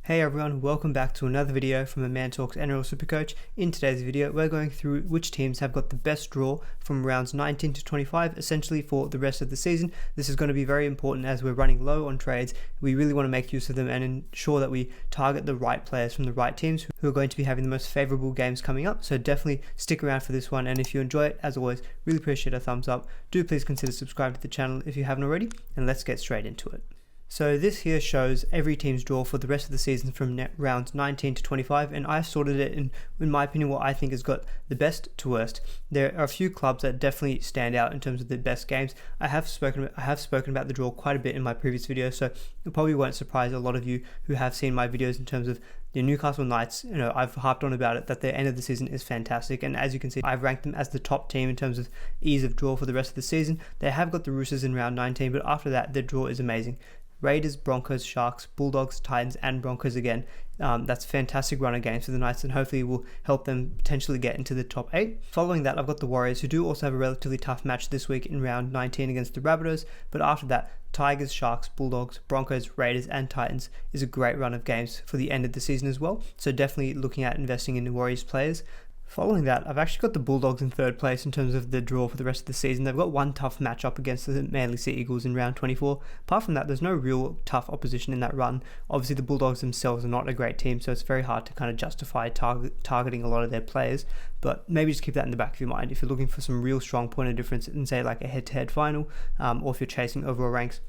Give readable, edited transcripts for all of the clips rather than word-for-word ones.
Hey everyone, welcome back to another video from a Man Talks NRL SuperCoach. In today's video, we're going through which teams have got the best draw from rounds 19 to 25, essentially for the rest of the season. This is going to be very important as we're running low on trades. We really want to make use of them and ensure that we target the right players from the right teams who are going to be having the most favorable games coming up. So definitely stick around for this one. And if you enjoy it, as always, really appreciate a thumbs up. Do please consider subscribing to the channel if you haven't already, and let's get straight into it. So this here shows every team's draw for the rest of the season from rounds 19 to 25, and I've sorted it in my opinion, what I think has got the best to worst. There are a few clubs that definitely stand out in terms of the best games. I have spoken about the draw quite a bit in my previous video, so it probably won't surprise a lot of you who have seen my videos in terms of the Newcastle Knights. I've harped on about it, that their end of the season is fantastic, and as you can see, I've ranked them as the top team in terms of ease of draw for the rest of the season. They have got the Roosters in round 19, but after that, their draw is amazing. Raiders, Broncos, Sharks, Bulldogs, Titans, and Broncos again. That's a fantastic run of games for the Knights, and hopefully will help them potentially get into the top 8. Following that, I've got the Warriors, who do also have a relatively tough match this week in round 19 against the Rabbitohs, but after that, Tigers, Sharks, Bulldogs, Broncos, Raiders, and Titans is a great run of games for the end of the season as well, so definitely looking at investing in the Warriors players. Following that, I've actually got the Bulldogs in third place in terms of the draw for the rest of the season. They've got one tough matchup against the Manly Sea Eagles in round 24. Apart from that, there's no real tough opposition in that run. Obviously, the Bulldogs themselves are not a great team, so it's very hard to kind of justify targeting a lot of their players. But maybe just keep that in the back of your mind. If you're looking for some real strong point of difference in, say, like a head-to-head final, or if you're chasing overall ranks,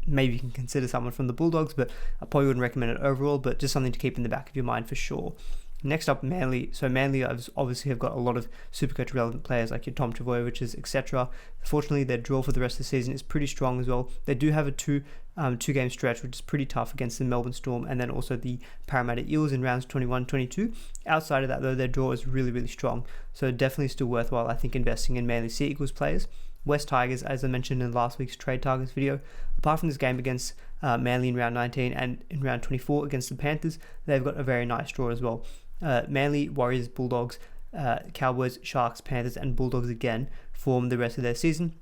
maybe you can consider someone from the Bulldogs, but I probably wouldn't recommend it overall, but just something to keep in the back of your mind for sure. Next up, Manly. So Manly obviously have got a lot of Supercoach relevant players like your Tom Trbojeviches, etc. Fortunately, their draw for the rest of the season is pretty strong as well. They do have a two-game stretch, which is pretty tough against the Melbourne Storm and then also the Parramatta Eels in rounds 21-22. Outside of that, though, their draw is really, really strong. So definitely still worthwhile, I think, investing in Manly Sea Eagles players. West Tigers, as I mentioned in last week's trade targets video, apart from this game against Manly in round 19 and in round 24 against the Panthers, they've got a very nice draw as well. Manly, Warriors, Bulldogs, Cowboys, Sharks, Panthers, and Bulldogs again form the rest of their season.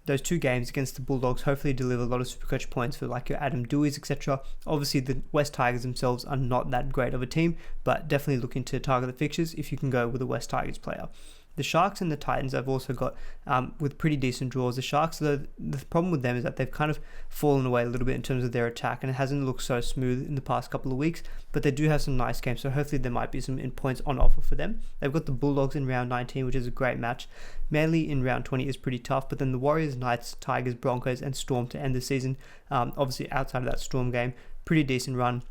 Those two games against the Bulldogs hopefully deliver a lot of Supercoach points for like your Adam Deweys, etc. Obviously, the West Tigers themselves are not that great of a team, but definitely looking to target the fixtures if you can go with a West Tigers player. The Sharks and the Titans I've also got with pretty decent draws. The Sharks, though, the problem with them is that they've kind of fallen away a little bit in terms of their attack, and it hasn't looked so smooth in the past couple of weeks, but they do have some nice games, so hopefully there might be some points on offer for them. They've got the Bulldogs in round 19, which is a great match. Manly in round 20 is pretty tough, but then the Warriors, Knights, Tigers, Broncos, and Storm to end the season. Obviously, outside of that Storm game, pretty decent run.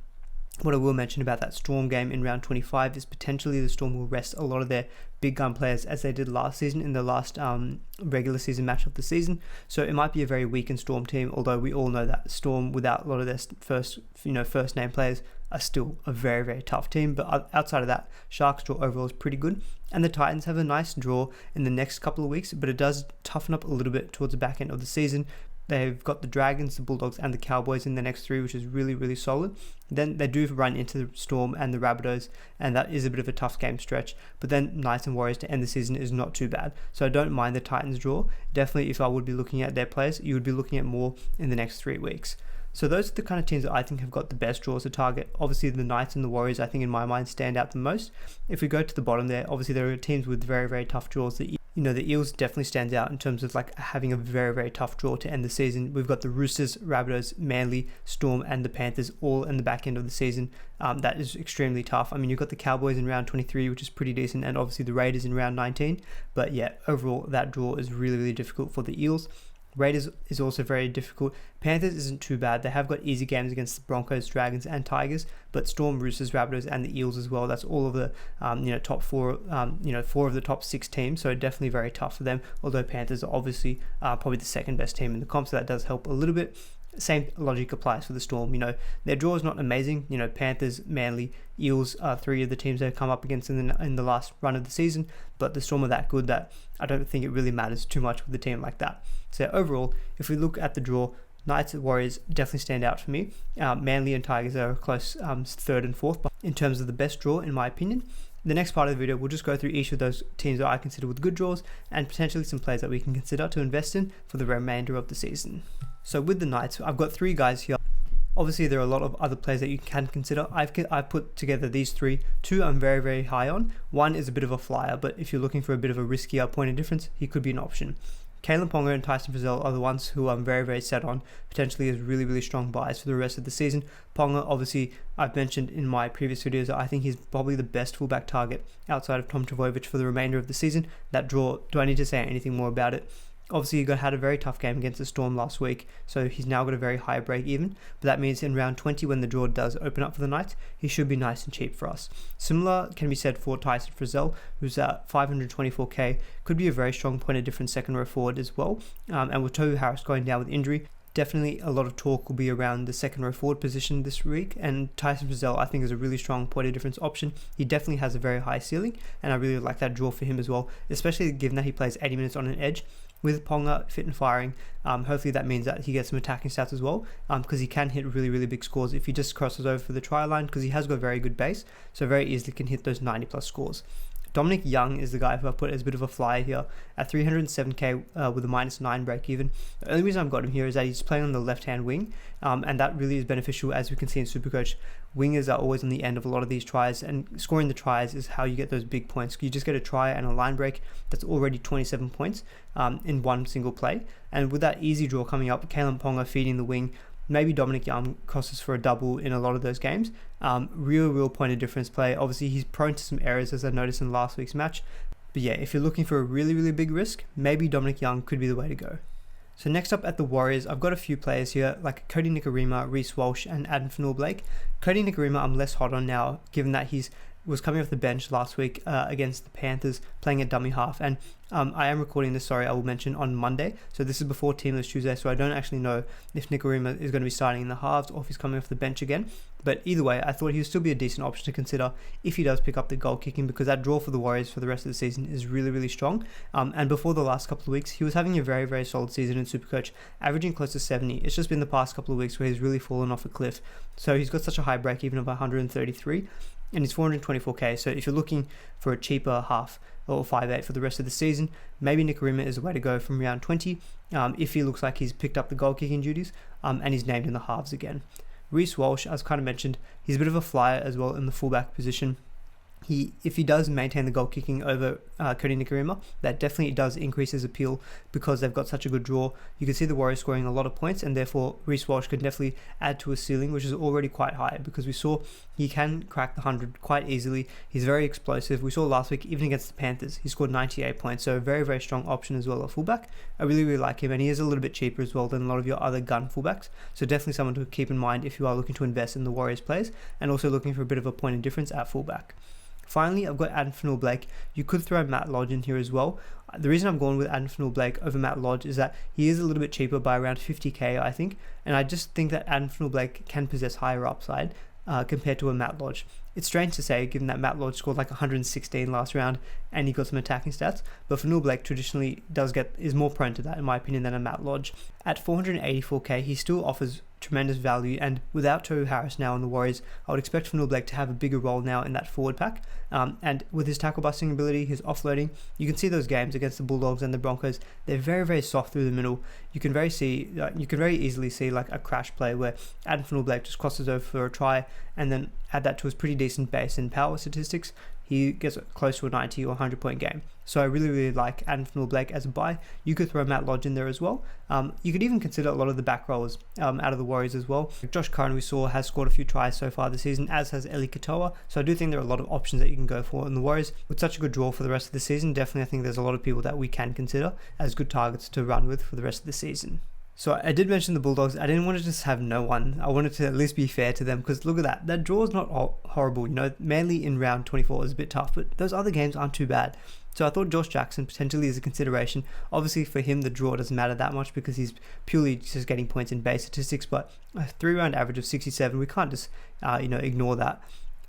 What I will mention about that Storm game in round 25 is potentially the Storm will rest a lot of their big gun players as they did last season in the last regular season match of the season. So it might be a very weakened Storm team, although we all know that Storm, without a lot of their first name players, are still a very, very tough team. But outside of that, Sharks draw overall is pretty good. And the Titans have a nice draw in the next couple of weeks, but it does toughen up a little bit towards the back end of the season. They've got the Dragons, the Bulldogs, and the Cowboys in the next three, which is really, really solid. Then they do run into the Storm and the Rabbitohs, and that is a bit of a tough game stretch. But then Knights and Warriors to end the season is not too bad. So I don't mind the Titans draw. Definitely, if I would be looking at their players, you would be looking at more in the next 3 weeks. So those are the kind of teams that I think have got the best draws to target. Obviously, the Knights and the Warriors, I think in my mind, stand out the most. If we go to the bottom there, obviously there are teams with very, very tough draws. The Eels definitely stands out in terms of like having a very, very tough draw to end the season. We've got the Roosters, Rabbitohs, Manly, Storm, and the Panthers all in the back end of the season. That is extremely tough. I mean, you've got the Cowboys in round 23, which is pretty decent, and obviously the Raiders in round 19. But yeah, overall, that draw is really, really difficult for the Eels. Raiders is also very difficult. Panthers isn't too bad. They have got easy games against the Broncos, Dragons, and Tigers, but Storm, Roosters, Rabbitohs, and the Eels as well. That's all of the top four. 4 of the top 6 teams. So definitely very tough for them. Although Panthers are obviously probably the second best team in the comp, so that does help a little bit. Same logic applies for the Storm. Their draw is not amazing. Panthers, Manly, Eels are 3 of the teams they've come up against in the last run of the season, but the Storm are that good that I don't think it really matters too much with a team like that. So overall, if we look at the draw, Knights and Warriors definitely stand out for me. Manly and Tigers are close third and fourth in terms of the best draw, in my opinion. The next part of the video, we'll just go through each of those teams that I consider with good draws and potentially some players that we can consider to invest in for the remainder of the season. So with the Knights, I've got 3 guys here. Obviously, there are a lot of other players that you can consider. I've put together these three. Two I'm very, very high on. One is a bit of a flyer, but if you're looking for a bit of a riskier point of difference, he could be an option. Kalyn Ponga and Tyson Frizell are the ones who I'm very, very set on, potentially as really, really strong buys for the rest of the season. Ponga, obviously, I've mentioned in my previous videos that I think he's probably the best fullback target outside of Tom Trbojevic for the remainder of the season. That draw, do I need to say anything more about it? Obviously, he had a very tough game against the Storm last week, so he's now got a very high break even, but that means in round 20 when the draw does open up for the Knights, he should be nice and cheap for us. Similar can be said for Tyson Frizell, who's at 524k, could be a very strong point of difference second row forward as well, and with Tohu Harris going down with injury, definitely a lot of talk will be around the second row forward position this week, and Tyson Frizell I think is a really strong point of difference option. He definitely has a very high ceiling, and I really like that draw for him as well, especially given that he plays 80 minutes on an edge. With Ponga fit and firing, hopefully that means that he gets some attacking stats as well, because he can hit really, really big scores if he just crosses over for the try line, because he has got a very good base, so very easily can hit those 90 plus scores. Dominic Young is the guy who I put as a bit of a flyer here at 307k with a -9 break even. The only reason I've got him here is that he's playing on the left hand wing, and that really is beneficial, as we can see in SuperCoach. Wingers are always on the end of a lot of these tries, and scoring the tries is how you get those big points. You just get a try and a line break that's already 27 points in one single play, and with that easy draw coming up, Kalyn Ponga feeding the wing, maybe Dominic Young crosses for a double in a lot of those games. Real point of difference play. Obviously, he's prone to some errors, as I noticed in last week's match. But yeah, if you're looking for a really, really big risk, maybe Dominic Young could be the way to go. So next up at the Warriors, I've got a few players here, like Cody Nikorima, Reece Walsh, and Adam Fanua-Blake. Cody Nikorima I'm less hot on now, given that he was coming off the bench last week against the Panthers, playing at dummy half, and I am recording this, I will mention, on Monday, so this is before Teamless Tuesday, so I don't actually know if Nikorima is going to be starting in the halves or if he's coming off the bench again, but either way, I thought he would still be a decent option to consider if he does pick up the goal kicking, because that draw for the Warriors for the rest of the season is really, really strong, and before the last couple of weeks, he was having a very, very solid season in SuperCoach, averaging close to 70. It's just been the past couple of weeks where he's really fallen off a cliff, so he's got such a high break even of 133, and he's 424k, so if you're looking for a cheaper half or 5'8" for the rest of the season, maybe Nikorima is the way to go from round 20 if he looks like he's picked up the goal kicking duties and he's named in the halves again. Reece Walsh, as kind of mentioned, he's a bit of a flyer as well in the fullback position. If he does maintain the goal kicking over Cody Nikorima, that definitely does increase his appeal because they've got such a good draw. You can see the Warriors scoring a lot of points, and therefore Reece Walsh can definitely add to his ceiling, which is already quite high, because we saw he can crack the 100 quite easily. He's very explosive. We saw last week, even against the Panthers, he scored 98 points, so a very, very strong option as well at fullback. I really, really like him, and he is a little bit cheaper as well than a lot of your other gun fullbacks, so definitely someone to keep in mind if you are looking to invest in the Warriors players, and also looking for a bit of a point of difference at fullback. Finally, I've got Adam Fanua-Blake. You could throw Matt Lodge in here as well. The reason I'm going with Adam Fanua-Blake over Matt Lodge is that he is a little bit cheaper by around 50k, I think, and I just think that Adam Fanua-Blake can possess higher upside compared to a Matt Lodge. It's strange to say, given that Matt Lodge scored like 116 last round and he got some attacking stats, but Fanua-Blake traditionally is more prone to that, in my opinion, than a Matt Lodge. At 484k, he still offers tremendous value, and without Tohu Harris now on the Warriors, I would expect Fanua-Blake to have a bigger role now in that forward pack, and with his tackle busting ability, his offloading, you can see those games against the Bulldogs and the Broncos, they're very, very soft through the middle. You can very easily see like a crash play where Adam Fanua-Blake just crosses over for a try, and then add that to his pretty decent base and power statistics, he gets close to a 90 or 100 point game. So I really, really like Adam Fanua-Blake as a buy. You could throw Matt Lodge in there as well. You could even consider a lot of the back rowers out of the Warriors as well. Josh Curran, we saw, has scored a few tries so far this season, as has Eli Katoa. So I do think there are a lot of options that you can go for in the Warriors. With such a good draw for the rest of the season, definitely I think there's a lot of people that we can consider as good targets to run with for the rest of the season. So I did mention the Bulldogs. I didn't want to just have no one. I wanted to at least be fair to them, because look at that. That draw is not horrible. Mainly in round 24 is a bit tough, but those other games aren't too bad. So I thought Josh Jackson potentially is a consideration. Obviously for him, the draw doesn't matter that much because he's purely just getting points in base statistics, but a 3-round average of 67, we can't just ignore that.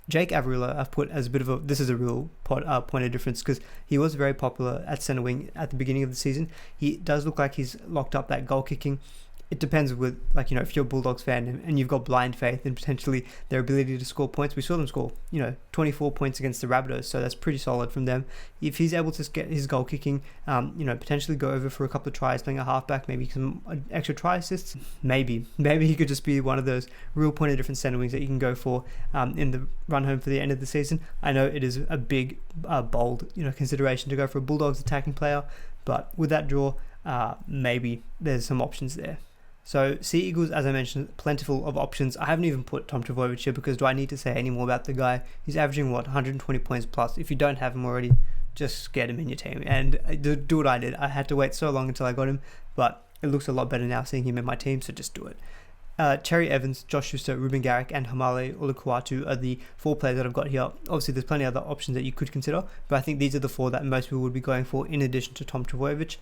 Jake Averillo I've put as a bit of this is a real point of difference, because he was very popular at centre wing at the beginning of the season. He does look like he's locked up that goal kicking, it depends with, like, if you're a Bulldogs fan and you've got blind faith in potentially their ability to score points. We saw them score, 24 points against the Rabbitohs, so that's pretty solid from them. If he's able to get his goal kicking, potentially go over for a couple of tries playing a halfback, maybe some extra try assists, maybe he could just be one of those real point of difference centre wings that you can go for in the run home for the end of the season. I know it is a big, bold, consideration to go for a Bulldogs attacking player, but with that draw, maybe there's some options there. So Sea Eagles, as I mentioned, plentiful of options. I haven't even put Tom Trbojevic here because do I need to say any more about the guy? He's averaging 120 points plus. If you don't have him already, just get him in your team and do what I did. I had to wait so long until I got him, but it looks a lot better now seeing him in my team, so just do it. Cherry Evans, Josh Schuster, Ruben Garrick and Hamale Olukwatu are the 4 players that I've got here. Obviously there's plenty of other options that you could consider, but I think these are the 4 that most people would be going for in addition to Tom Trbojevic.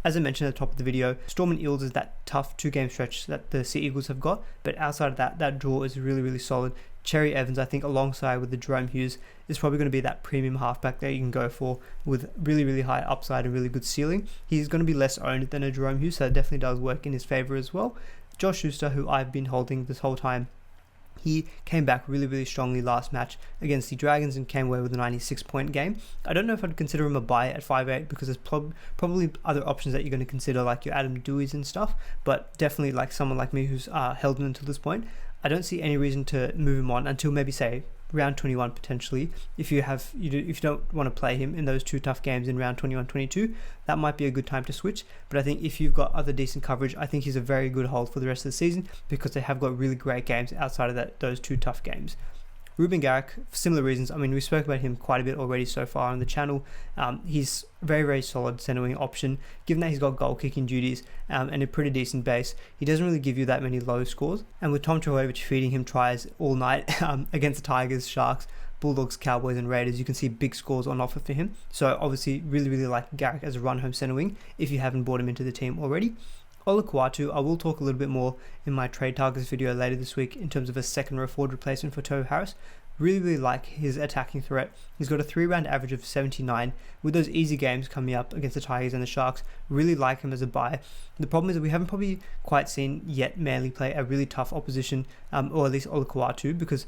As I mentioned at the top of the video, Storm and Eels is that tough 2-game stretch that the Sea Eagles have got, but outside of that draw is really, really solid. Cherry Evans, I think, alongside with the Jerome Hughes, is probably going to be that premium halfback that you can go for with really, really high upside and really good ceiling. He's going to be less owned than a Jerome Hughes, so that definitely does work in his favour as well. Josh Schuster, who I've been holding this whole time, he came back really, really strongly last match against the Dragons and came away with a 96-point game. I don't know if I'd consider him a buy at 5'8", because there's probably other options that you're going to consider, like your Adam Deweys and stuff, but definitely like someone like me who's held him until this point, I don't see any reason to move him on until maybe, say, round 21 potentially. If you don't want to play him in those 2 tough games in round 21-22, that might be a good time to switch. But I think if you've got other decent coverage, I think he's a very good hold for the rest of the season because they have got really great games outside of those 2 tough games. Ruben Garrick, for similar reasons. I mean, we spoke about him quite a bit already so far on the channel. He's very, very solid centre wing option, given that he's got goal kicking duties and a pretty decent base. He doesn't really give you that many low scores. And with Tom Trbojevic feeding him tries all night against the Tigers, Sharks, Bulldogs, Cowboys and Raiders, you can see big scores on offer for him. So obviously really, really like Garrick as a run home centre wing if you haven't brought him into the team already. Olukwatu, I will talk a little bit more in my trade targets video later this week in terms of a second row forward replacement for Tohu Harris. Really, really like his attacking threat. He's got a 3-round average of 79. With those easy games coming up against the Tigers and the Sharks, really like him as a buy. The problem is that we haven't probably quite seen yet Manly play a really tough opposition, or at least Olukwatu, because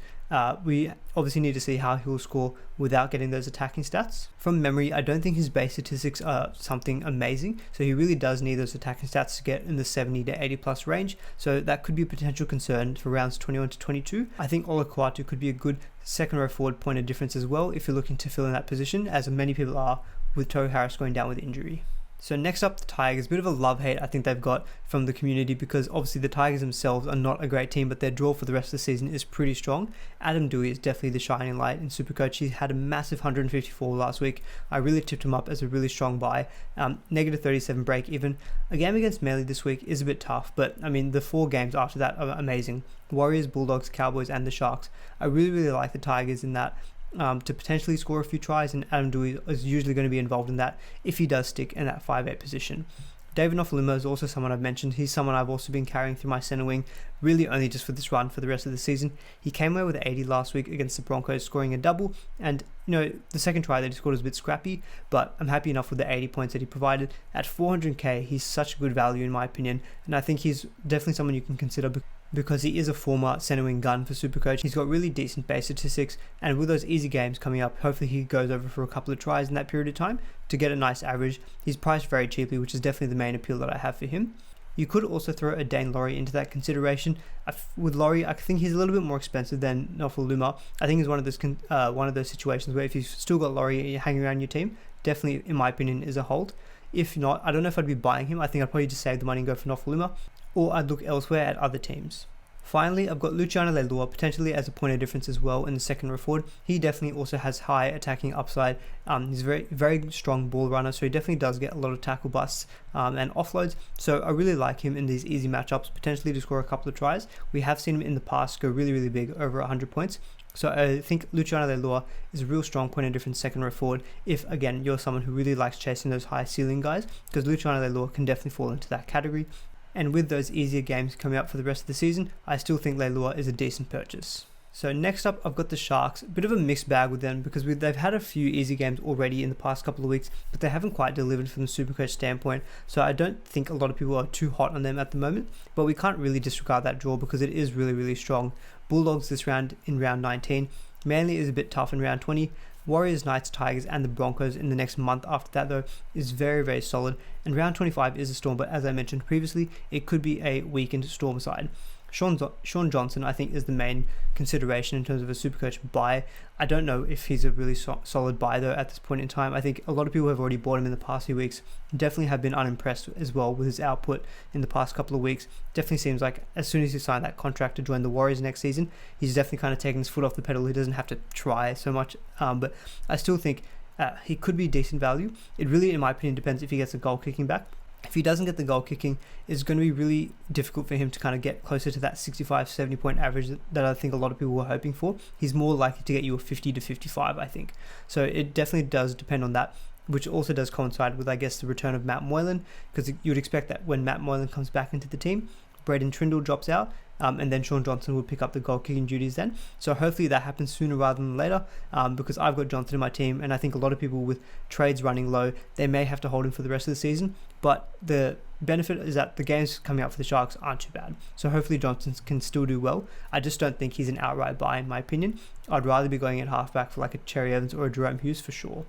we obviously need to see how he will score without getting those attacking stats. From memory, I don't think his base statistics are something amazing, so he really does need those attacking stats to get in the 70 to 80 plus range, so that could be a potential concern for rounds 21 to 22. I think Olukwatu could be a good second row forward point of difference as well if you're looking to fill in that position, as many people are with Tohu Harris going down with injury. So next up, the Tigers. A bit of a love-hate I think they've got from the community, because obviously the Tigers themselves are not a great team, but their draw for the rest of the season is pretty strong. Adam Dewey is definitely the shining light in SuperCoach. He had a massive 154 last week. I really tipped him up as a really strong buy. Negative 37 break even. A game against Manly this week is a bit tough, but I mean the 4 games after that are amazing. Warriors, Bulldogs, Cowboys and the Sharks. I really, really like the Tigers in that. To potentially score a few tries, and Adam Dewey is usually going to be involved in that if he does stick in that 5'8 position. David Nofaluma is also someone I've mentioned. He's someone I've also been carrying through my centre wing, really only just for this run for the rest of the season. He came away with 80 last week against the Broncos, scoring a double, and the second try that he scored was a bit scrappy, but I'm happy enough with the 80 points that he provided. At 400k, he's such a good value in my opinion, and I think he's definitely someone you can consider because he is a former centre wing gun for SuperCoach. He's got really decent base statistics, and with those easy games coming up, hopefully he goes over for a couple of tries in that period of time to get a nice average. He's priced very cheaply, which is definitely the main appeal that I have for him. You could also throw a Dane Laurie into that consideration. With Laurie, I think he's a little bit more expensive than Nofaluma. I think it's one of those situations where if you've still got Laurie hanging around your team, definitely, in my opinion, is a hold. If not, I don't know if I'd be buying him. I think I'd probably just save the money and go for Nofaluma, or I'd look elsewhere at other teams. Finally, I've got Luciano Leilua potentially as a point of difference as well in the second row forward. He definitely also has high attacking upside. He's a very, very strong ball runner, so he definitely does get a lot of tackle busts and offloads. So I really like him in these easy matchups, potentially to score a couple of tries. We have seen him in the past go really, really big, over 100 points. So I think Luciano Leilua is a real strong point of difference second row forward if, again, you're someone who really likes chasing those high ceiling guys, because Luciano Leilua can definitely fall into that category. And with those easier games coming up for the rest of the season, I still think Leilua is a decent purchase. So next up, I've got the Sharks. A bit of a mixed bag with them because they've had a few easy games already in the past couple of weeks, but they haven't quite delivered from the Supercoach standpoint. So I don't think a lot of people are too hot on them at the moment, but we can't really disregard that draw because it is really, really strong. Bulldogs this round in round 19. Manly is a bit tough in round 20. Warriors, Knights, Tigers and the Broncos in the next month after that though is very, very solid. And round 25 is a Storm, but as I mentioned previously, it could be a weakened Storm side. Sean Johnson, I think, is the main consideration in terms of a Supercoach buy. I don't know if he's a really solid buy, though, at this point in time. I think a lot of people have already bought him in the past few weeks. Definitely have been unimpressed as well with his output in the past couple of weeks. Definitely seems like as soon as he signed that contract to join the Warriors next season, he's definitely kind of taken his foot off the pedal. He doesn't have to try so much, but I still think he could be decent value. It really, in my opinion, depends if he gets a goal kicking back. If he doesn't get the goal kicking, it's going to be really difficult for him to kind of get closer to that 65-70 point average that I think a lot of people were hoping for. He's more likely to get you a 50 to 55, I think. So it definitely does depend on that, which also does coincide with, I guess, the return of Matt Moylan, because you'd expect that when Matt Moylan comes back into the team, Braden Trindle drops out, and then Sean Johnson would pick up the goal kicking duties then. So hopefully that happens sooner rather than later, because I've got Johnson in my team, and I think a lot of people with trades running low, they may have to hold him for the rest of the season. But the benefit is that the games coming up for the Sharks aren't too bad. So hopefully Johnson can still do well. I just don't think he's an outright buy in my opinion. I'd rather be going at halfback for like a Cherry Evans or a Jerome Hughes for sure.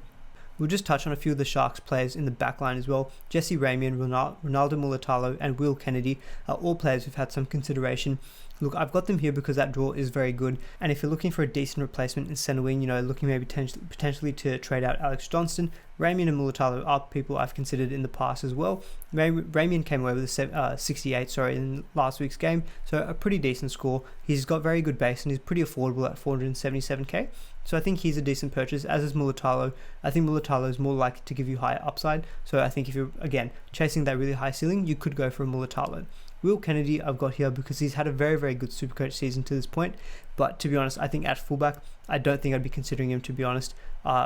We'll just touch on a few of the Sharks players in the backline as well. Jesse Ramian, Ronaldo Mulitalo and Will Kennedy are all players who've had some consideration. Look, I've got them here because that draw is very good, and if you're looking for a decent replacement in centre wing, looking maybe potentially to trade out Alex Johnston, Ramian and Mulitalo are people I've considered in the past as well. Ramian came away with a 68 in last week's game, so a pretty decent score. He's got very good base and he's pretty affordable at 477k. So I think he's a decent purchase, as is Mulitalo. I think Mulitalo is more likely to give you higher upside. So I think if you're, again, chasing that really high ceiling, you could go for a Mulitalo. Will Kennedy I've got here because he's had a very, very good Supercoach season to this point. But to be honest, I think at fullback, I don't think I'd be considering him, to be honest.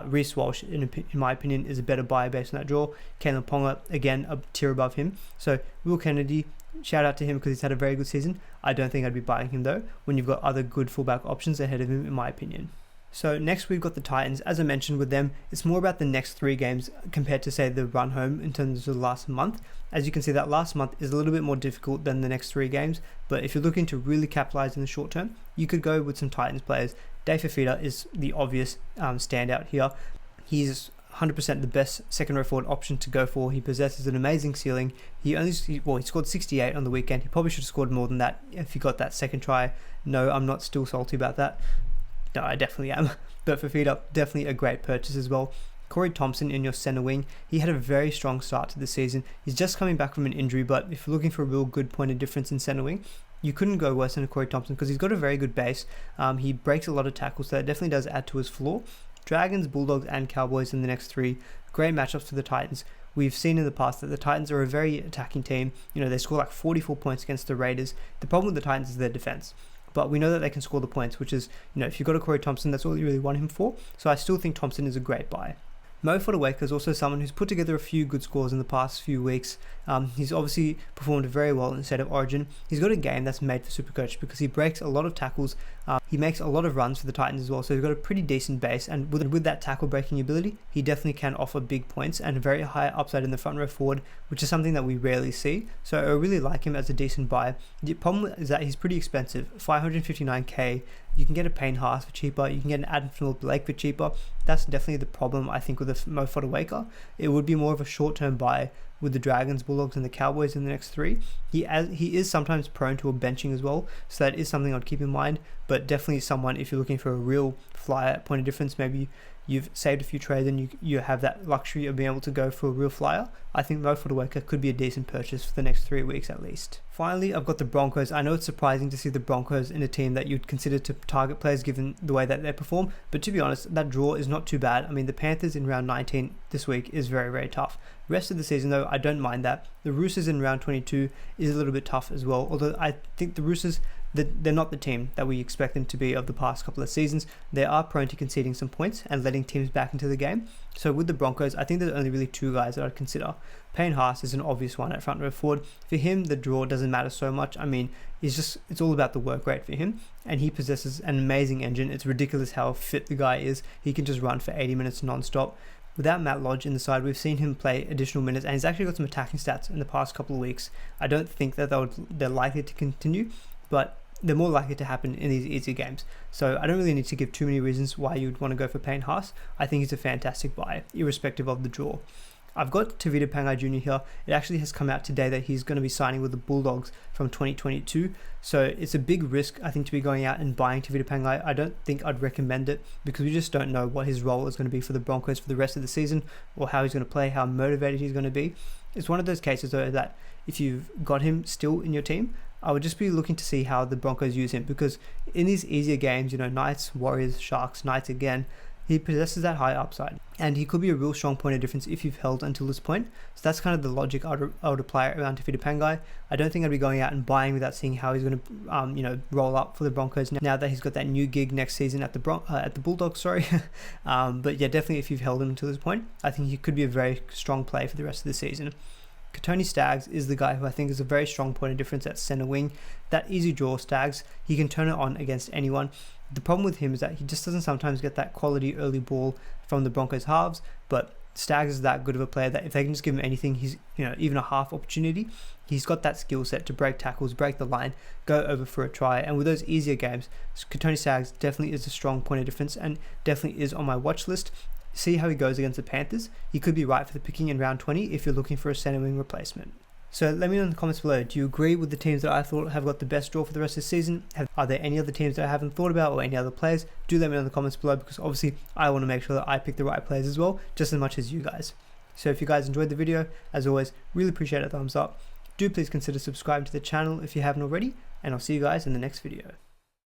Reece Walsh, in my opinion, is a better buy based on that draw. Kalen Ponga, again, a tier above him. So Will Kennedy, shout out to him because he's had a very good season. I don't think I'd be buying him though, when you've got other good fullback options ahead of him, in my opinion. So next we've got the Titans. As I mentioned with them, it's more about the next 3 games compared to, say, the run home in terms of the last month. As you can see, that last month is a little bit more difficult than the next 3 games, but if you're looking to really capitalize in the short term, you could go with some Titans players. Dave Fifita is the obvious standout here. He's 100% the best second row forward option to go for. He possesses an amazing ceiling. He scored 68 on the weekend. He probably should have scored more than that if he got that second try. No, I'm not still salty about that. No, I definitely am. But Fifita, definitely a great purchase as well. Corey Thompson in your centre wing. He had a very strong start to the season. He's just coming back from an injury, but if you're looking for a real good point of difference in centre wing, you couldn't go worse than a Corey Thompson because he's got a very good base. He breaks a lot of tackles, so that definitely does add to his floor. Dragons, Bulldogs and Cowboys in the next 3. Great matchups for the Titans. We've seen in the past that the Titans are a very attacking team. They score like 44 points against the Raiders. The problem with the Titans is their defense. But we know that they can score the points, which is, if you've got a Corey Thompson, that's all you really want him for. So I still think Thompson is a great buy. Mo Fotuaika is also someone who's put together a few good scores in the past few weeks. He's obviously performed very well in State of Origin. He's got a game that's made for Supercoach because he breaks a lot of tackles. He makes a lot of runs for the Titans as well, so he's got a pretty decent base, and with that tackle breaking ability, he definitely can offer big points and a very high upside in the front row forward, which is something that we rarely see. So I really like him as a decent buy. The problem is that he's pretty expensive, 559k. You can get a Payne Haas for cheaper. You can get an Adam Blake for cheaper. That's definitely the problem, I think, with the Mo Fotuaika. It would be more of a short-term buy with the Dragons, Bulldogs and the Cowboys in the next 3. He is sometimes prone to a benching as well, so that is something I'd keep in mind, but definitely someone, if you're looking for a real flyer point of difference, maybe you've saved a few trades and you have that luxury of being able to go for a real flyer, I think Mo Fotuaika could be a decent purchase for the next 3 weeks at least. Finally, I've got the Broncos. I know it's surprising to see the Broncos in a team that you'd consider to target players given the way that they perform, but to be honest, that draw is not too bad. I mean, the Panthers in round 19 this week is very, very tough. Rest of the season though, I don't mind that. The Roosters in round 22 is a little bit tough as well, although I think the Roosters they're not the team that we expect them to be of the past couple of seasons. They are prone to conceding some points and letting teams back into the game. So with the Broncos, I think there's only really two guys that I'd consider. Payne Haas is an obvious one at front row forward. For him, the draw doesn't matter so much. I mean, it's all about the work rate for him, and he possesses an amazing engine. It's ridiculous how fit the guy is. He can just run for 80 minutes non-stop. Without Matt Lodge in the side, we've seen him play additional minutes, and he's actually got some attacking stats in the past couple of weeks. I don't think that they're likely to continue, but they're more likely to happen in these easier games. So I don't really need to give too many reasons why you'd want to go for Payne Haas. I think he's a fantastic buy, irrespective of the draw. I've got Tavita Pangai Jr. here. It actually has come out today that he's going to be signing with the Bulldogs from 2022. So it's a big risk, I think, to be going out and buying Tavita Pangai. I don't think I'd recommend it because we just don't know what his role is going to be for the Broncos for the rest of the season, or how he's going to play, how motivated he's going to be. It's one of those cases, though, that if you've got him still in your team, I would just be looking to see how the Broncos use him, because in these easier games, Knights, Warriors, Sharks, Knights again, he possesses that high upside, and he could be a real strong point of difference if you've held until this point. So that's kind of the logic I would apply around Tavita Pangai. I don't think I'd be going out and buying without seeing how he's going to roll up for the Broncos now that he's got that new gig next season at the Bulldogs. But yeah, definitely if you've held him until this point, I think he could be a very strong play for the rest of the season. Kotoni Staggs is the guy who I think is a very strong point of difference at centre wing. That easy draw Staggs, he can turn it on against anyone. The problem with him is that he just doesn't sometimes get that quality early ball from the Broncos halves, but Staggs is that good of a player that if they can just give him anything, he's even a half opportunity, he's got that skill set to break tackles, break the line, go over for a try. And with those easier games, Kotoni Staggs definitely is a strong point of difference and definitely is on my watch list. See how he goes against the Panthers. He could be right for the picking in round 20 if you're looking for a centre wing replacement. So let me know in the comments below, do you agree with the teams that I thought have got the best draw for the rest of the season? Are there any other teams that I haven't thought about, or any other players? Do let me know in the comments below, because obviously I want to make sure that I pick the right players as well, just as much as you guys. So if you guys enjoyed the video, as always, really appreciate a thumbs up. Do please consider subscribing to the channel if you haven't already, and I'll see you guys in the next video.